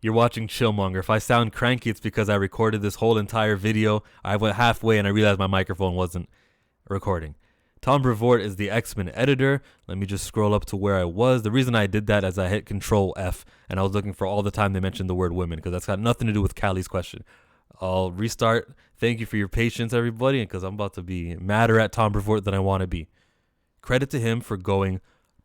You're watching Chillmonger. If I sound cranky, it's because I recorded this whole entire video. I went halfway and I realized my microphone wasn't recording. Tom Brevoort is the X-Men editor. Let me just scroll up to where I was. The reason I did that is I hit Control F and I was looking for all the time they mentioned the word women, because that's got nothing to do with Callie's question. I'll restart. Thank you for your patience, everybody, because I'm about to be madder at Tom Brevoort than I want to be. Credit to him for going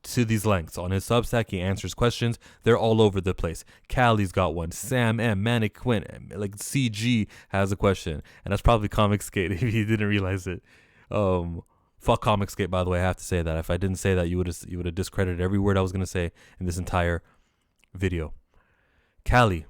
to these lengths. On his Substack, he answers questions. They're all over the place. Callie's got one. Sam M, Manic Quint, like CG has a question. And that's probably Comicsgate if you didn't realize it. Fuck Comicsgate, by the way. I have to say that. If I didn't say that, you would have discredited every word I was going to say in this entire video. Callie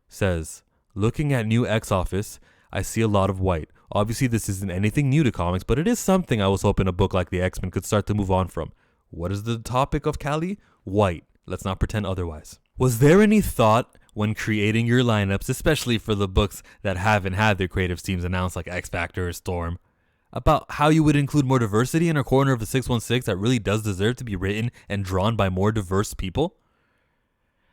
says, looking at new X Office, I see a lot of white. Obviously, this isn't anything new to comics, but it is something I was hoping a book like the X-Men could start to move on from. What is the topic of Callie? White. Let's not pretend otherwise. Was there any thought when creating your lineups, especially for the books that haven't had their creative teams announced, like X Factor or Storm, about how you would include more diversity in a corner of the 616 that really does deserve to be written and drawn by more diverse people?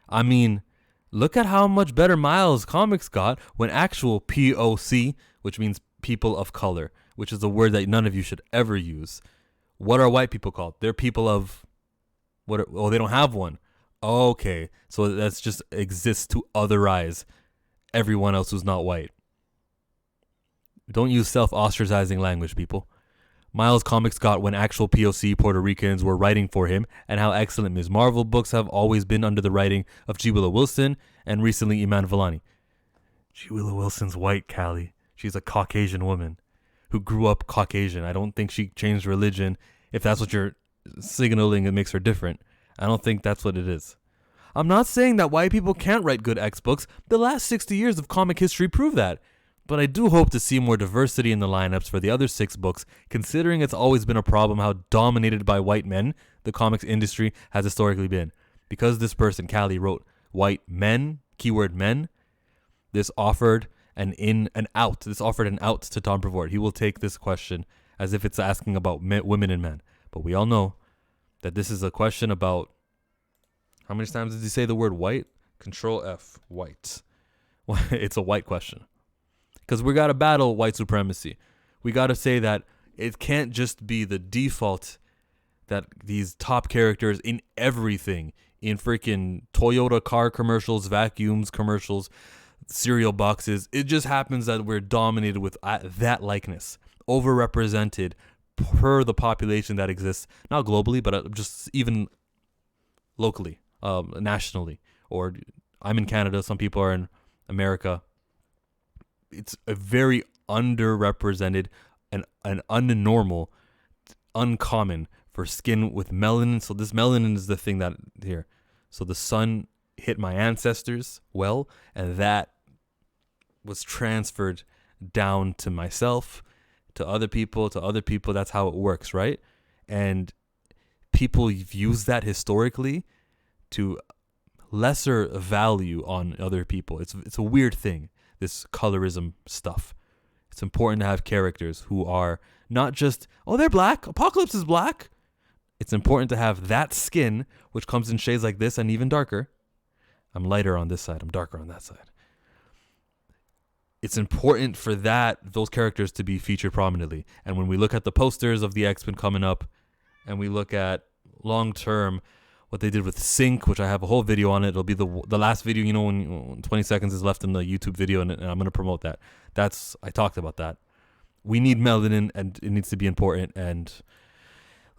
I mean, look at how much better Miles Comics got when actual POC, which means people of color, which is a word that none of you should ever use. What are white people called? They're people of what? They don't have one. Okay, so that's just exists to otherize everyone else who's not white. Don't use self-ostracizing language, people. Miles Comics got when actual POC Puerto Ricans were writing for him, and how excellent Ms. Marvel books have always been under the writing of G. Willow Wilson and recently Iman Vellani. G. Willow Wilson's white, Callie. She's a Caucasian woman who grew up Caucasian. I don't think she changed religion. If that's what you're signaling, it makes her different. I don't think that's what it is. I'm not saying that white people can't write good X books. The last 60 years of comic history prove that. But I do hope to see more diversity in the lineups for the other 6 books, considering it's always been a problem how dominated by white men the comics industry has historically been. Because this person, Callie, wrote white men, keyword men, this offered an out to Tom Brevoort. He will take this question as if it's asking about women and men. But we all know that this is a question about, how many times did he say the word white? Control F, white. It's a white question. Because we got to battle white supremacy. We got to say that it can't just be the default that these top characters in everything, in freaking Toyota car commercials, vacuums commercials, cereal boxes, it just happens that we're dominated with that likeness, overrepresented per the population that exists, not globally, but just even locally, nationally. Or I'm in Canada, some people are in America. It's a very underrepresented and unnormal, uncommon for skin with melanin. So this melanin is the thing that here. So the sun hit my ancestors well, and that was transferred down to myself, to other people, That's how it works, right? And people use that historically to lesser value on other people. It's a weird thing, this colorism stuff. It's important to have characters who are not just, oh, they're black, Apocalypse is black. It's important to have that skin, which comes in shades like this and even darker. I'm lighter on this side, I'm darker on that side. It's important for those characters to be featured prominently. And when we look at the posters of the X-Men coming up, and we look at long-term what they did with Sync, which I have a whole video on it. It'll be the last video, when 20 seconds is left in the YouTube video, and I'm going to promote that. I talked about that. We need melanin, and it needs to be important. And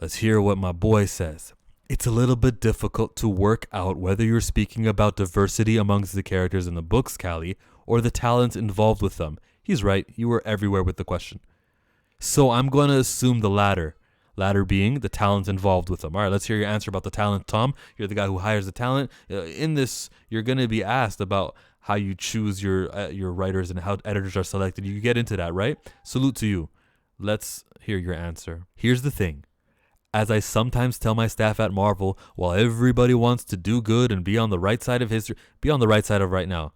let's hear what my boy says. It's a little bit difficult to work out whether you're speaking about diversity amongst the characters in the books, Callie, or the talent involved with them. He's right. You were everywhere with the question. So I'm going to assume the latter. Latter being the talent involved with them. All right, let's hear your answer about the talent, Tom. You're the guy who hires the talent. In this, you're going to be asked about how you choose your writers and how editors are selected. You get into that, right? Salute to you. Let's hear your answer. Here's the thing. As I sometimes tell my staff at Marvel, while everybody wants to do good and be on the right side of history, be on the right side of right now.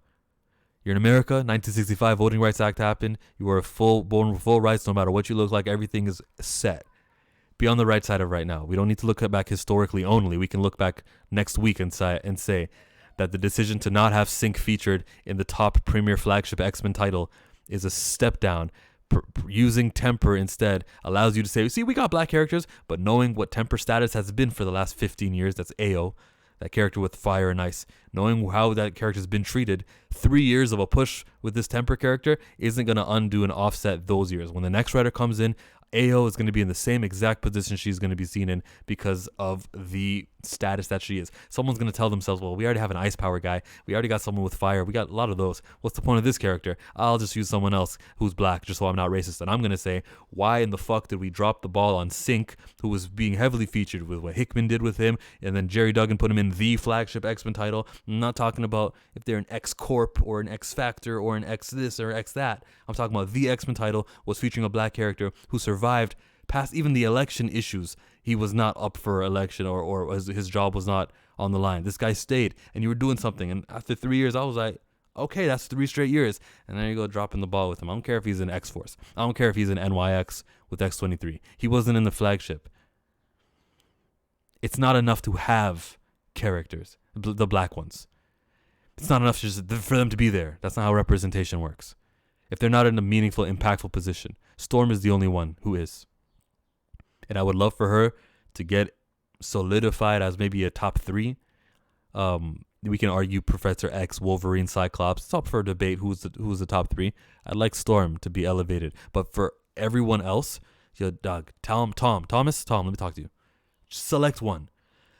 You're in America, 1965 Voting Rights Act happened. You are born with full rights no matter what you look like. Everything is set. Be on the right side of right now. We don't need to look back historically only. We can look back next week and say that the decision to not have Sync featured in the top premier flagship X-Men title is a step down. Using temper instead allows you to say, see, we got black characters, but knowing what temper status has been for the last 15 years, that's AO, that character with fire and ice, knowing how that character's been treated, 3 years of a push with this temper character isn't going to undo and offset those years. When the next writer comes in, AO is going to be in the same exact position she's going to be seen in because of the status that she is. Someone's going to tell themselves, well, we already have an ice power guy. We already got someone with fire. We got a lot of those. What's the point of this character? I'll just use someone else who's black just so I'm not racist. And I'm going to say, why in the fuck did we drop the ball on Sync, who was being heavily featured with what Hickman did with him, and then Jerry Duggan put him in the flagship X-Men title? I'm not talking about if they're an X-Corp or an X-Factor or an X this or X that. I'm talking about the X-Men title was featuring a black character who survived past even the election issues. He was not up for election or his job was not on the line. This guy stayed, and you were doing something. And after 3 years, I was like, okay, that's 3 straight years. And then you go dropping the ball with him. I don't care if he's in X-Force. I don't care if he's in NYX with X23. He wasn't in the flagship. It's not enough to have characters, the black ones. It's not enough just for them to be there. That's not how representation works. If they're not in a meaningful, impactful position, Storm is the only one who is. And I would love for her to get solidified as maybe a top 3. We can argue Professor X, Wolverine, Cyclops. It's up for debate who's the top 3. I'd like Storm to be elevated. But for everyone else, Doug, Tom, let me talk to you. Just select one.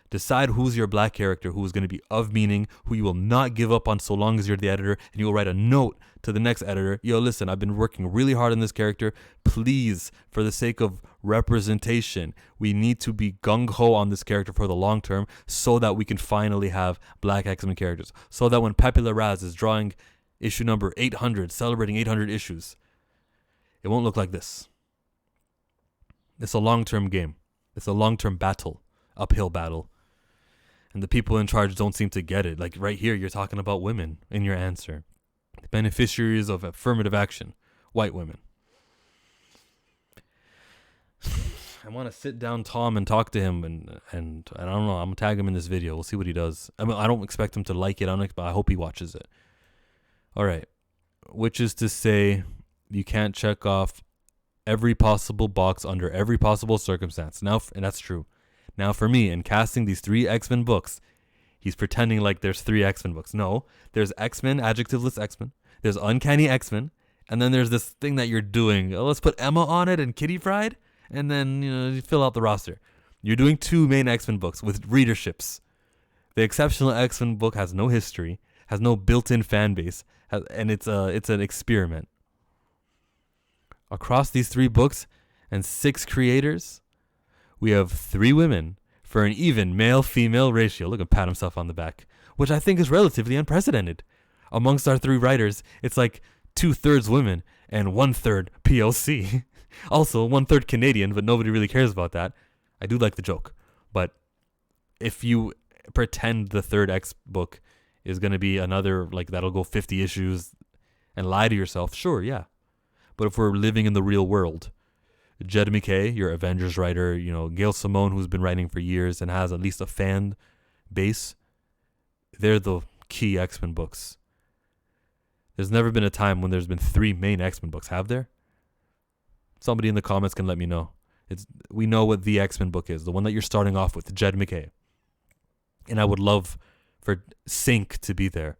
Decide who's your black character, who is going to be of meaning, who you will not give up on so long as you're the editor, and you will write a note to the next editor. Listen, I've been working really hard on this character. Please, for the sake of representation, we need to be gung-ho on this character for the long term so that we can finally have black X-Men characters. So that when Pepe Larraz is drawing issue number 800, celebrating 800 issues, it won't look like this. It's a long-term game. It's a long-term battle, uphill battle. And the people in charge don't seem to get it. Like right here, you're talking about women in your answer. The beneficiaries of affirmative action, white women. I want to sit down Tom and talk to him, and I don't know. I'm gonna tag him in this video. We'll see what he does. I mean, I don't expect him to like it, but I hope he watches it. All right, which is to say, you can't check off every possible box under every possible circumstance. Now, and that's true. Now, for me, in casting these 3 X-Men books, he's pretending like there's 3 X-Men books. No, there's X-Men, adjectiveless X-Men. There's Uncanny X-Men. And then there's this thing that you're doing. Let's put Emma on it and Kitty Pryde. And then, you fill out the roster. You're doing 2 main X-Men books with readerships. The Exceptional X-Men book has no history, has no built-in fan base, and it's an experiment. Across these 3 books and 6 creators, we have 3 women for an even male-female ratio. Look at pat himself on the back, which I think is relatively unprecedented. Amongst our 3 writers, it's like 2/3 women and 1/3 PLC. Also, 1/3 Canadian, but nobody really cares about that. I do like the joke. But if you pretend the 3rd X book is going to be another, that'll go 50 issues and lie to yourself, sure, yeah. But if we're living in the real world, Jed McKay, your Avengers writer, Gail Simone, who's been writing for years and has at least a fan base, they're the key X-Men books. There's never been a time when there's been 3 main X-Men books, have there? Somebody in the comments can let me know. We know what the X-Men book is, the one that you're starting off with, Jed McKay. And I would love for Sync to be there,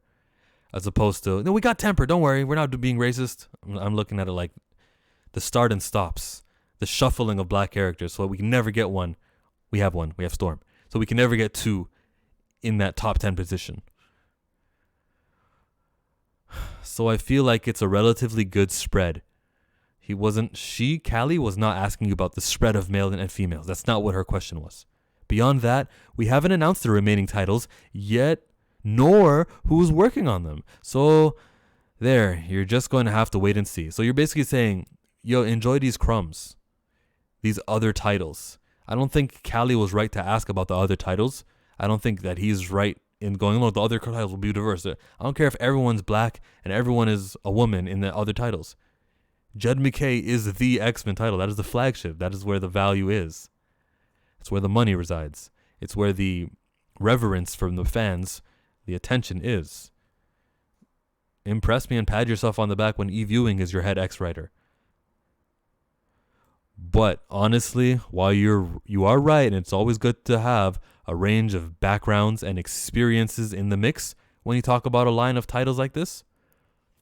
as opposed to, no, we got Temper, don't worry, we're not being racist. I'm looking at it like the start and stops. The shuffling of black characters, so we can never get one. We have one. We have Storm. So we can never get 2 in that top 10 position. So I feel like it's a relatively good spread. Callie was not asking you about the spread of male and females. That's not what her question was. Beyond that, we haven't announced the remaining titles yet, nor who's working on them. So there, you're just going to have to wait and see. So you're basically saying, enjoy these crumbs. These other titles. I don't think Callie was right to ask about the other titles. I don't think that he's right in going, look, the other titles will be diverse. I don't care if everyone's black and everyone is a woman in the other titles. Jed McKay is the X-Men title. That is the flagship. That is where the value is. It's where the money resides. It's where the reverence from the fans, The attention is. Impress me and pat yourself on the back when Eve Ewing is your head X-writer. But honestly, while you are right, and it's always good to have a range of backgrounds and experiences in the mix when you talk about a line of titles like this,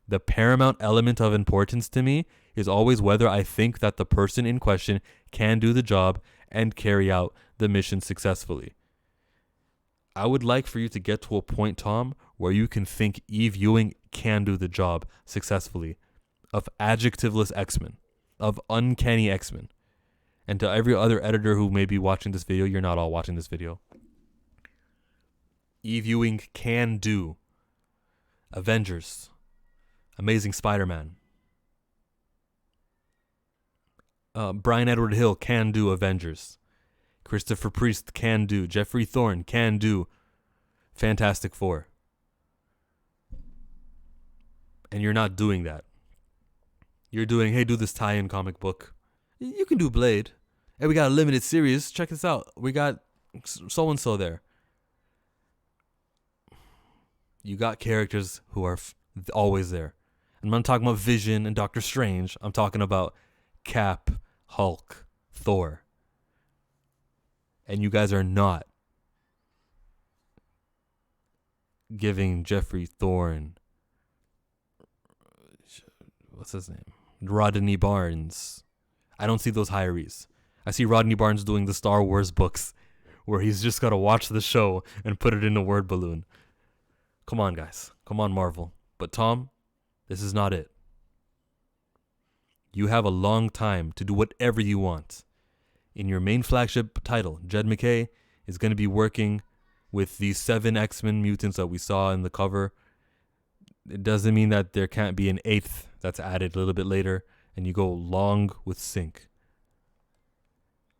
the paramount element of importance to me is always whether I think that the person in question can do the job and carry out the mission successfully. I would like for you to get to a point, Tom, where you can think Eve Ewing can do the job successfully of adjectiveless X-Men, of uncanny X-Men. And to every other editor who may be watching this video, you're not all watching this video. Eve Ewing can do Avengers, Amazing Spider-Man. Brian Edward Hill can do Avengers. Christopher Priest can do. Jeffrey Thorne can do Fantastic Four. And you're not doing that. You're doing, hey, do this tie-in comic book. You can do Blade. Hey, we got a limited series. Check this out. We got so-and-so there. You got characters who are always there. And I'm not talking about Vision and Doctor Strange. I'm talking about Cap, Hulk, Thor. And you guys are not giving Jeffrey Thorne, what's his name? Rodney Barnes. I don't see those hirees. I see Rodney Barnes doing the Star Wars books where he's just got to watch the show and put it in a word balloon. Come on, guys. Come on, Marvel. But Tom, this is not it. You have a long time to do whatever you want. In your main flagship title, Jed MacKay is going to be working with these 7 X-Men mutants that we saw in the cover. It doesn't mean that there can't be an 8th that's added a little bit later, and you go long with Sync.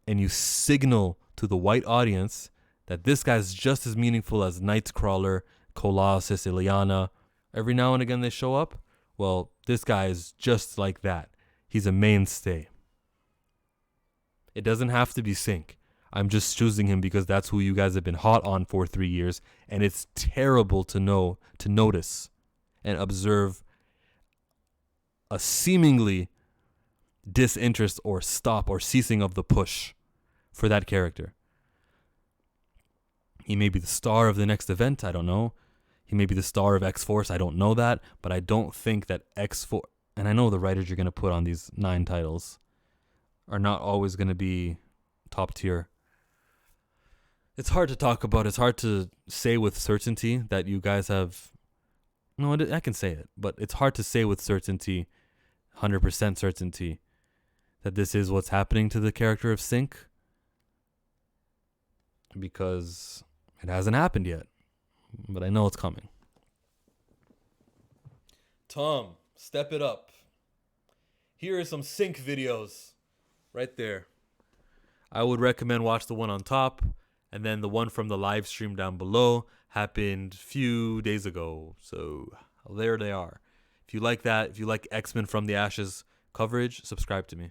And you signal to the white audience that this guy's just as meaningful as Nightcrawler, Colossus, Ileana. Every now and again they show up. Well, this guy is just like that. He's a mainstay. It doesn't have to be Sync. I'm just choosing him because that's who you guys have been hot on for 3 years, and it's terrible to notice and observe a seemingly disinterest or stop or ceasing of the push for that character. He may be the star of the next event, I don't know. He may be the star of X-Force, I don't know that, but I don't think that X-Force, and I know the writers you're going to put on these 9 titles are not always going to be top tier. It's hard to talk about. It's hard to say with certainty that you guys have... No, I can say it, but it's hard to say with certainty, 100% certainty, that this is what's happening to the character of Sync, because it hasn't happened yet. But I know it's coming. Tom, step it up. Here are some Sync videos. Right there. I would recommend watch the one on top, and then the one from the live stream down below happened a few days ago. So there they are. If you like that, if you like X-Men from the Ashes coverage, subscribe to me.